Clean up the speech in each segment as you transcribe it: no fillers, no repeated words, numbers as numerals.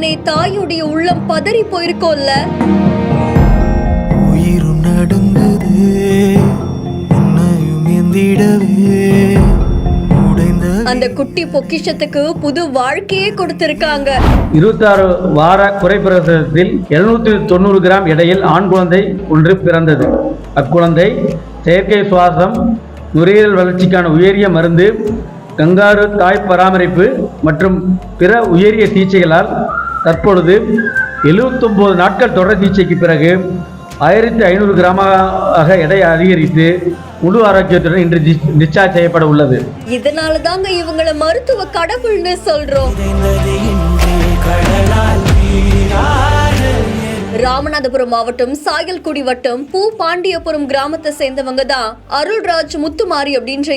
உடனே தாயுடைய உள்ளம் பதறி போயிருக்கோம்ல. உயிரும் நடுங்குது உன்னையும் எந்திடவே அந்த குட்டி பொக்கிஷத்துக்கு புது வாழ்க்கையே கொடுத்திருக்காங்க. 26 வார குறைப்பிரசவத்தில் 790 கிராம் எடையில் ஆண் குழந்தை ஒன்று பிறந்தது. அக்குழந்தை செயற்கை சுவாசம், நுரையீரல் வளர்ச்சிக்கான உயரிய மருந்து, கங்காரு தாய் பராமரிப்பு மற்றும் பிற உயரிய சிகிச்சைகளால் தற்பொழுது 79 நாட்கள் தொடர் சிகிச்சைக்கு பிறகு 1500 கிராமாக எடை அதிகரித்து முழு ஆரோக்கியத்துடன் இன்று டிஸ்சார்ஜ் செய்யப்பட உள்ளது. இதனால தாங்க இவங்களை மருத்துவ கடவுள்னு சொல்றோம். ராமநாதபுரம் மாவட்டம் சாயல்குடி வட்டம் பூ பாண்டியபுரம் கிராமத்தை சேர்ந்தவங்க தான் அருள்ராஜ் முத்துமாரி அப்படின்ற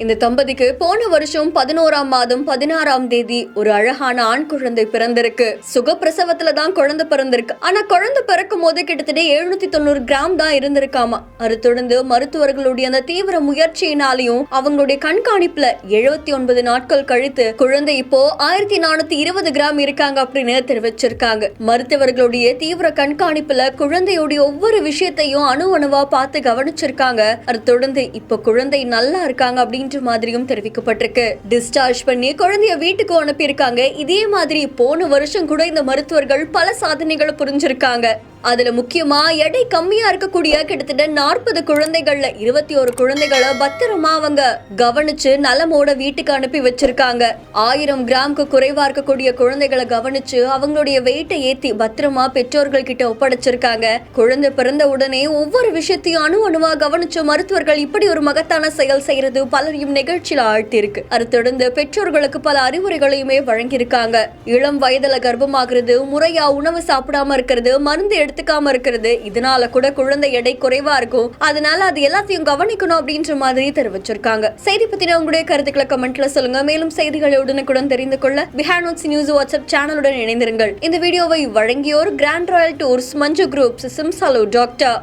இந்த தம்பதிக்கு போன வருஷம் 11ஆம் மாதம் 16ஆம் தேதி ஒரு அழகான ஆண் குழந்தை பிறந்திருக்கு. சுகப்பிரசவத்துல தான் குழந்தை பிறந்திருக்கு. ஆனா குழந்தை பிறக்கும் போது கிட்டத்தட்ட 790 கிராம் தான் இருந்திருக்காமா. அது தொடர்ந்து மருத்துவர்களுடைய அந்த தீவிர முயற்சியினாலையும் அவங்களுடைய கண்காணிப்புல 79 நாட்கள் கழித்து குழந்தை இப்போ 1420 கிராம் இருக்காங்க அப்படின்னு தெரிவிச்சிருக்காங்க. மருத்துவர்களுடைய தீவிர கண்காணிப்புல குழந்தையோட ஒவ்வொரு விஷயத்தையும் அணுவா பார்த்து கவனிச்சிருக்காங்க. அது தொடர்ந்து இப்ப குழந்தை நல்லா இருக்காங்க அப்படின்ற மாதிரியும் தெரிவிக்கப்பட்டிருக்கு. டிஸ்சார்ஜ் பண்ணி குழந்தைய வீட்டுக்கு அனுப்பியிருக்காங்க. இதே மாதிரி போன வருஷம் கூட இந்த மருத்துவர்கள் பல சாதனைகளை புரிஞ்சிருக்காங்க. அதுல முக்கியமா எடை கம்மியா இருக்கக்கூடிய கிட்டத்தட்ட 40 குழந்தைகள்ல 21 குழந்தைகளை பத்திரமா அவங்க கவனிச்சு நலமோட வீட்டுக்கு அனுப்பி வச்சிருக்காங்க. 1000 கிராமுக்கு குறைவா இருக்கக்கூடிய குழந்தைகளை கவனிச்சு அவங்களுடைய வெயிட்டை ஏத்தி பத்திரமா பெற்றோர்கள் கிட்ட ஒப்படைச்சிருக்காங்க. குழந்தை பிறந்த உடனே ஒவ்வொரு விஷயத்தையும் அணுவா கவனிச்ச மருத்துவர்கள் இப்படி ஒரு மகத்தான செயல் செய்யறது பலரையும் நிகழ்ச்சியில ஆழ்த்தி இருக்கு. அது தொடர்ந்து பெற்றோர்களுக்கு பல அறிவுரைகளையுமே வழங்கியிருக்காங்க. இளம் வயதுல கர்ப்பமாகிறது, முறையா உணவு சாப்பிடாம இருக்கிறது, மருந்து எடுத்துக்காம இருக்கிறது, இதனால கூட குழந்தை எடை குறைவா இருக்கும். அதனால அது எல்லாத்தையும் கவனிக்கணும் அப்படின்ற மாதிரி தெரிவிச்சிருக்காங்க. செய்தி பத்தின உங்களுடைய கருத்துக்களை கமெண்ட்ல சொல்லுங்க. மேலும் செய்திகளை உடனுக்குடன் தெரிந்து கொள்ள பிஹைண்ட் நோட்ஸ் நியூஸ் வாட்ஸ்அப் சேனலுடன் இணைந்திருங்கள். இந்த வீடியோவை வழங்கியோர் கிராண்ட் ராயல் டூர்ஸ், மஞ்சு குரூப்ஸ், சிம்சாலோ, டாக்டர்